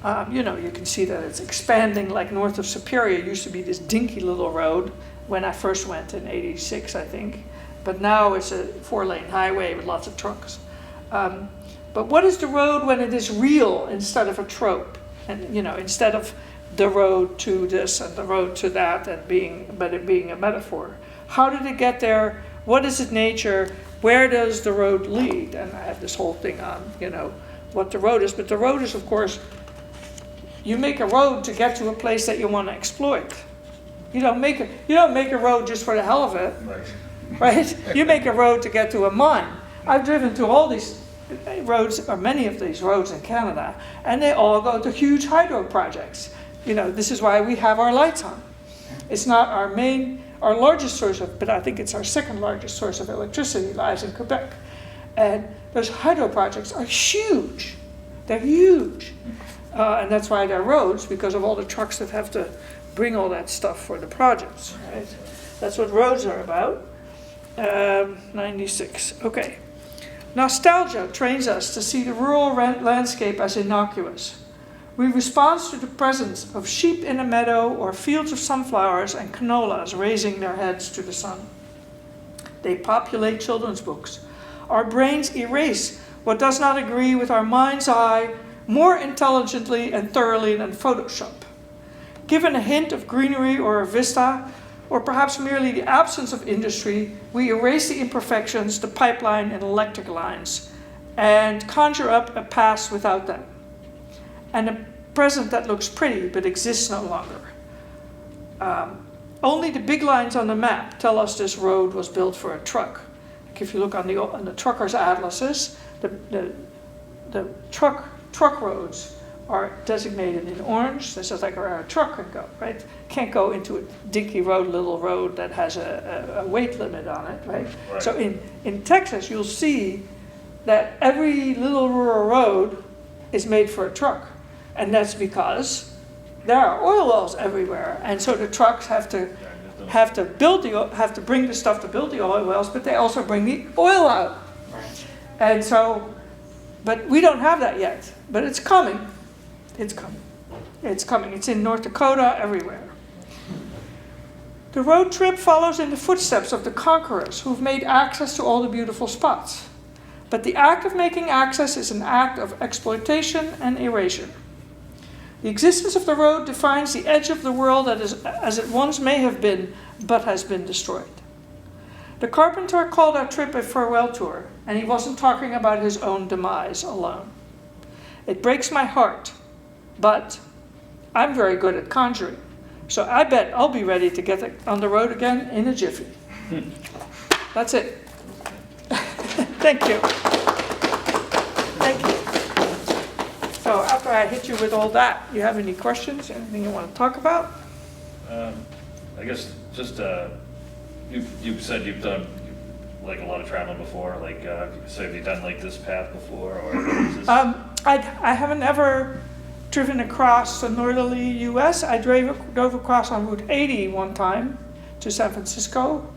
You can see that it's expanding, like north of Superior. It used to be this dinky little road when I first went in 86, I think. But now it's a 4-lane highway with lots of trucks. But what is the road when it is real instead of a trope? And, instead of the road to this and the road to that, but it being a metaphor. How did it get there? What is its nature? Where does the road lead? And I have this whole thing on, what the road is. But the road is, of course, you make a road to get to a place that you want to exploit. You don't make a road just for the hell of it, right? You make a road to get to a mine. I've driven to all these roads, or many of these roads in Canada, and they all go to huge hydro projects. This is why we have our lights on. It's not our main. our largest source of, but I think it's our second largest source of electricity, lies in Quebec. And those hydro projects are huge. They're huge. And that's why they're roads, because of all the trucks that have to bring all that stuff for the projects, right? That's what roads are about. 96, okay. Nostalgia trains us to see the rural landscape as innocuous. We respond to the presence of sheep in a meadow or fields of sunflowers and canolas raising their heads to the sun. They populate children's books. Our brains erase what does not agree with our mind's eye more intelligently and thoroughly than Photoshop. Given a hint of greenery or a vista, or perhaps merely the absence of industry, we erase the imperfections, the pipeline and electric lines, and conjure up a past without them, and a present that looks pretty but exists no longer. Only the big lines on the map tell us this road was built for a truck. Like if you look on the truckers' atlases, the truck roads are designated in orange. This is like where a truck can go, right? Can't go into a dinky road, little road that has a weight limit on it, right? Right. So in Texas, you'll see that every little rural road is made for a truck. And that's because there are oil wells everywhere. And so the trucks have to bring the stuff to build the oil wells, but they also bring the oil out. And so, but we don't have that yet, but it's coming. It's coming. It's coming. It's in North Dakota, everywhere. The road trip follows in the footsteps of the conquerors who've made access to all the beautiful spots. But the act of making access is an act of exploitation and erasure. The existence of the road defines the edge of the world as it once may have been, but has been destroyed. The Carpenter called our trip a farewell tour, and he wasn't talking about his own demise alone. It breaks my heart, but I'm very good at conjuring, so I bet I'll be ready to get on the road again in a jiffy. That's it. Thank you. Thank you. So after I hit you with all that, you have any questions? Anything you want to talk about? I guess just, you've said you've done like a lot of traveling before, like, so have you done like this path before, or is this? I haven't ever driven across the northerly U.S. I drove across on Route 80 one time to San Francisco,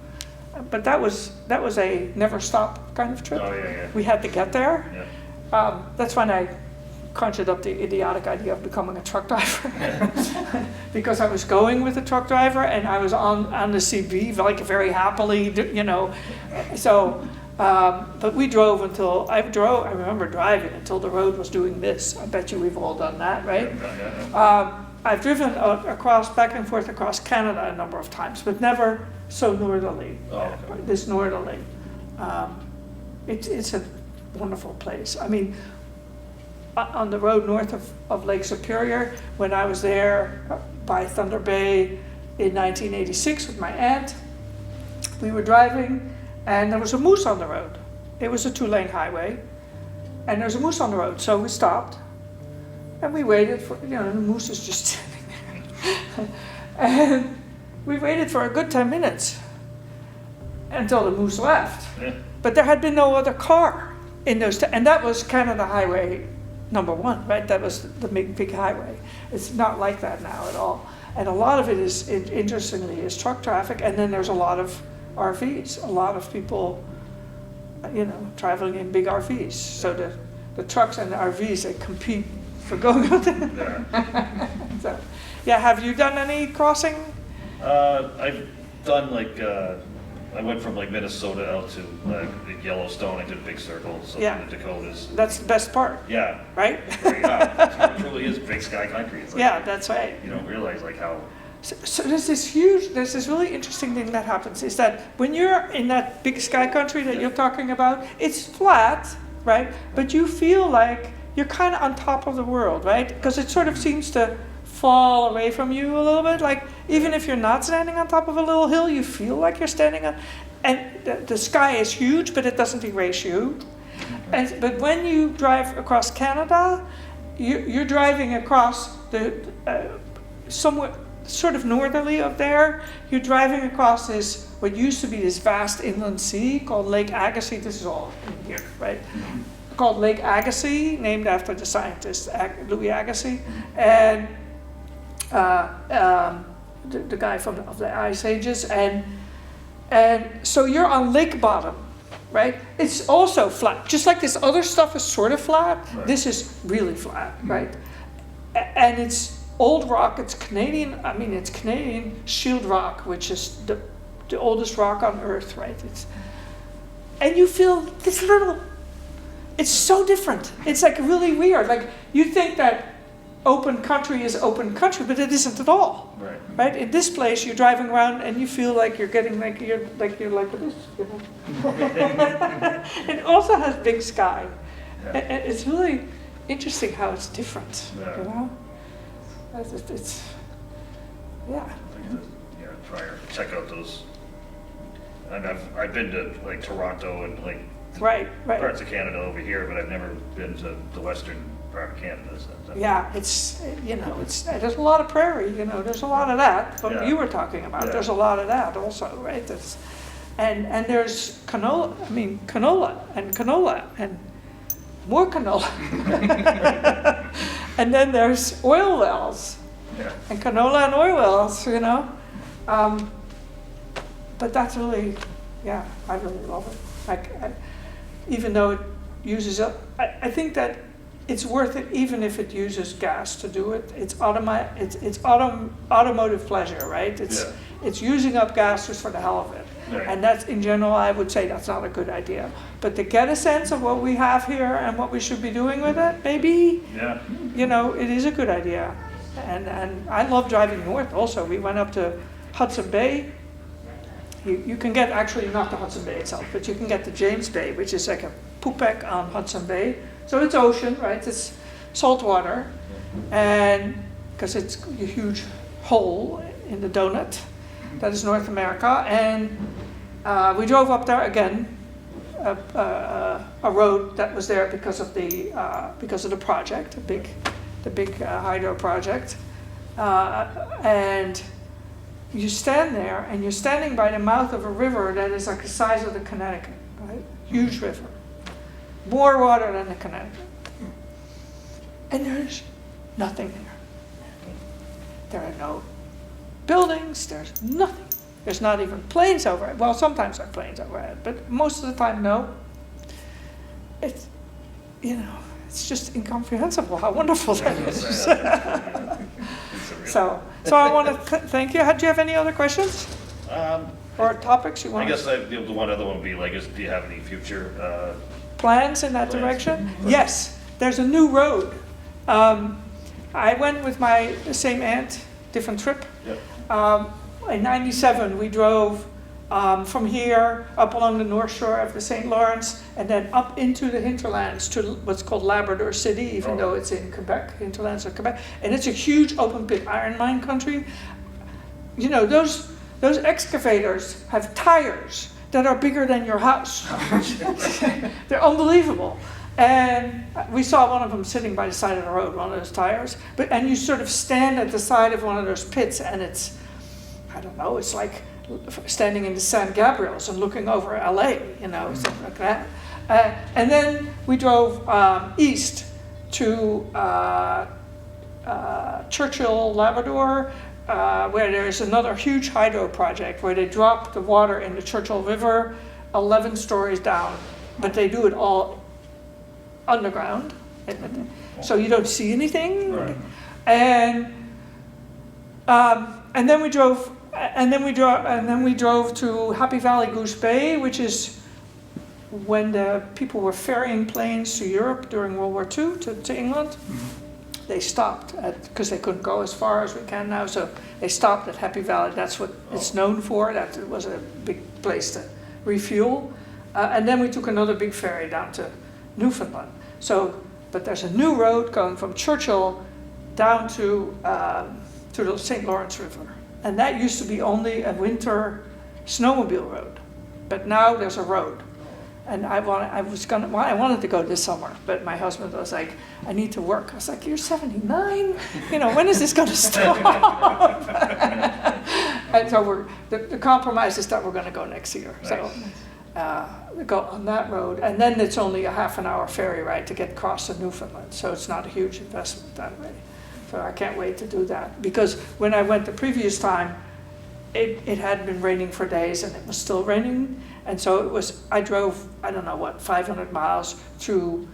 but that was a never stop kind of trip. Oh, yeah. We had to get there. Yeah. That's when I conjured up the idiotic idea of becoming a truck driver because I was going with a truck driver and I was on the CB like very happily, you know. So, but we drove until I remember driving until the road was doing this. I bet you we've all done that, right? I've driven back and forth across Canada a number of times, but never so northerly. Oh, okay. This northerly. It's a wonderful place. I mean, on the road north of Lake Superior, when I was there by Thunder Bay in 1986 with my aunt, we were driving and there was a moose on the road. It was a 2-lane highway and there was a moose on the road. So we stopped and we waited for, the moose is just standing there. And we waited for a good 10 minutes until the moose left. Yeah. But there had been no other car in those, and that was Canada Highway #1, right? That was the big highway. It's not like that now at all. And a lot of it is, interestingly, is truck traffic, and then there's a lot of RVs, a lot of people, traveling in big RVs. So the trucks and the RVs, they compete for going out there. So, yeah, have you done any crossing? I've done like, I went from like Minnesota out to Yellowstone. I did a big circle, so Yeah. the Dakotas. That's the best part, Yeah. right? It truly is big sky country. It's like, Yeah, that's right. you don't realize like how. So there's this really interesting thing that happens, is that when you're in that big sky country that you're talking about, it's flat, right? But you feel like you're kind of on top of the world, right? Because it sort of seems to fall away from you a little bit. Like even if you're not standing on top of a little hill, you feel like you're standing on, and the sky is huge, but it doesn't erase you. But when you drive across Canada, you're driving across somewhere sort of northerly of there, you're driving across this, what used to be this vast inland sea called Lake Agassiz. This is all in here, right? Called Lake Agassiz, named after the scientist Louis Agassiz, and the guy of the Ice Ages, and so you're on lake bottom, right? It's also flat, just like this other stuff is sort of flat. Right. This is really flat, right? And it's old rock. It's Canadian. I mean, it's Canadian shield rock, which is the oldest rock on Earth, right? And you feel this little. It's so different. It's like really weird. Like you think that open country is open country, but it isn't at all. Right. Right? In this place, you're driving around and you feel like you're getting like you're like this. You know? It also has big sky. Yeah. It's really interesting how it's different. Yeah. You know? It's yeah. Yeah, try or check out those. And I've been to like Toronto and like Right. parts of Canada over here, but I've never been to the western part of Canada. So Yeah, it's there's a lot of prairie, there's a lot of that. What Yeah. you were talking about, Yeah. there's a lot of that also, right? And there's canola and more canola. And then there's oil wells yeah. and canola and oil wells, But that's really, yeah, I really love it. Even though it uses I think that it's worth it even if it uses gas to do it. It's automotive pleasure, right? It's using up gas just for the hell of it. Right. And that's, in general, I would say that's not a good idea. But to get a sense of what we have here and what we should be doing with it, maybe, Yeah. it is a good idea. And I love driving north also. We went up to Hudson Bay. You can get, actually not the Hudson Bay itself, but you can get the James Bay, which is like a pupek on Hudson Bay. So it's ocean, right? It's salt water. And because it's a huge hole in the donut that is North America. And we drove up there again, a road that was there because of the project, the big hydro project. And you stand there, and you're standing by the mouth of a river that is like the size of the Connecticut, right? Huge river. More water than the Connecticut. And there's nothing there. There are no buildings, there's nothing. There's not even planes overhead. Well, sometimes there are planes overhead, but most of the time, no. It's, it's just incomprehensible how wonderful that is. So I want to thank you. Do you have any other questions? Or topics you want? I guess the one other one would be like, do you have any future plans in that plans? direction? Yes, there's a new road. I went with my same aunt, different trip. Yep. In '97, we drove from here up along the north shore of the St. Lawrence and then up into the hinterlands to what's called Labrador City, even though it's in Quebec, hinterlands of Quebec. And it's a huge open pit iron mine country. Those excavators have tires that are bigger than your house. They're unbelievable. And we saw one of them sitting by the side of the road, one of those tires. And you sort of stand at the side of one of those pits, and it's, I don't know, it's like standing in the San Gabriels and looking over LA, something like that. And then we drove east to Churchill, Labrador, where there's another huge hydro project where they drop the water in the Churchill River 11 stories down, but they do it all underground, so you don't see anything. Right. And then we drove to Happy Valley Goose Bay, which is when the people were ferrying planes to Europe during World War II to England. Mm-hmm. They stopped because they couldn't go as far as we can now, so they stopped at Happy Valley. That's what it's known for. That it was a big place to refuel. And then we took another big ferry down to Newfoundland. But there's a new road going from Churchill down to the St. Lawrence River. And that used to be only a winter snowmobile road. But now there's a road. And I wanted to go this summer, but my husband was like, I need to work. I was like, you're 79? You know, when is this going to stop? And so the compromise is that we're going to go next year. Nice. So we go on that road. And then it's only a half-an-hour ferry ride to get across to Newfoundland. So it's not a huge investment that way. So I can't wait to do that. Because when I went the previous time, it had been raining for days and it was still raining. And so I drove, I don't know what, 500 miles through,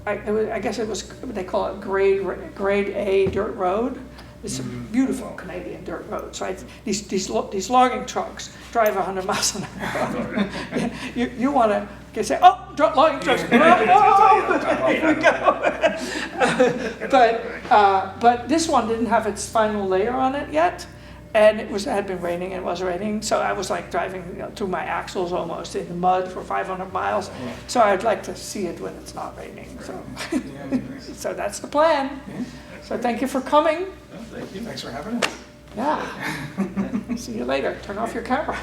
I guess it was, they call it grade A dirt road. It's a beautiful Canadian dirt road. So these logging trucks drive 100 miles an hour. You want to say, oh, logging trucks. Here we go. But this one didn't have its final layer on it yet. And it had been raining and it was raining. So I was like driving through my axles almost in the mud for 500 miles. So I'd like to see it when it's not raining. So, so that's the plan. So thank you for coming. Thank you. Thanks for having us. Yeah. See you later. Turn off your camera.